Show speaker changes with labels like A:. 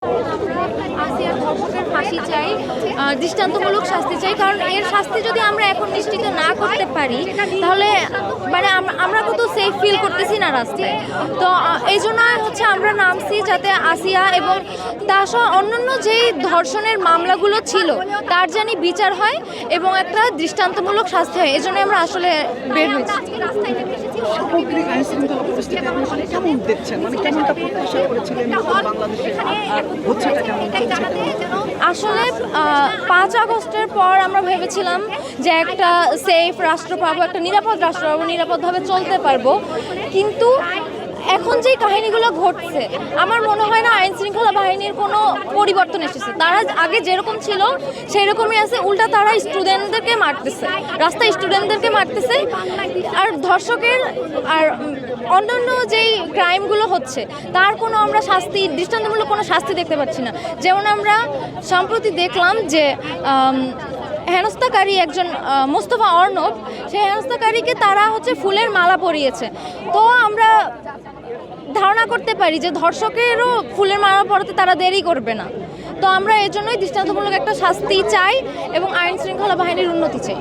A: আসিয়ার ধর্ষকের ফাঁসি চাই, দৃষ্টান্তমূলক শাস্তি চাই। কারণ এর শাস্তি যদি আমরা এখন নিশ্চিত না করতে পারি তাহলে মানে আমরা কত সেফ ফিল করতেছি না রাস্তায়। তো এই জন্য হচ্ছে আমরা নামছি যাতে আসিয়া এবং তার সহ অন্যান্য যেই ধর্ষণের মামলাগুলো ছিল তার জানি বিচার হয় এবং একটা দৃষ্টান্তমূলক শাস্তি হয়। এই জন্য আমরা আসলে বের হয়েছি।
B: সামগ্রিক আইন শৃঙ্খলা পরিস্থিতি আপনি কেমন দেখছেন, মানে কেমনটা প্রত্যাশা করেছিলেন বাংলাদেশে, আর হচ্ছেটা কেমন চলছে?
A: আসলে 5 আগস্টের পর আমরা ভেবেছিলাম যে একটা সেফ রাষ্ট্র পাবো, একটা নিরাপদ রাষ্ট্র পাবো, নিরাপদভাবে চলতে পারবো। কিন্তু এখন যে কাহিনীগুলো ঘটছে আমার মনে হয় না আইন শৃঙ্খলা বাহিনীর কোনো পরিবর্তন এসেছে। তারা আগে যেরকম ছিল সেই রকমই আছে, উল্টা তারা স্টুডেন্টদেরকে মারতেছে, রাস্তায় স্টুডেন্টদেরকে মারতেছে। আর ধর্ষকের আর অন্যান্য যেই ক্রাইমগুলো হচ্ছে তার কোনো আমরা শাস্তি, দৃষ্টান্তমূলক কোনো শাস্তি দেখতে পাচ্ছি না। যেমন আমরা সম্প্রতি দেখলাম যে হেনস্থাকারী একজন মোস্তফা অর্ণব, সেই হেনস্থাকারীকে তারা হচ্ছে ফুলের মালা পরিয়েছে। তো আমরা ধারণা করতে পারি যে ধর্ষকেরও ফুলের মালা পরাতে তারা দেরি করবে না। তো আমরা এর জন্যই দৃষ্টান্তমূলক একটা শাস্তি চাই এবং আইন শৃঙ্খলা বাহিনীর উন্নতি চাই।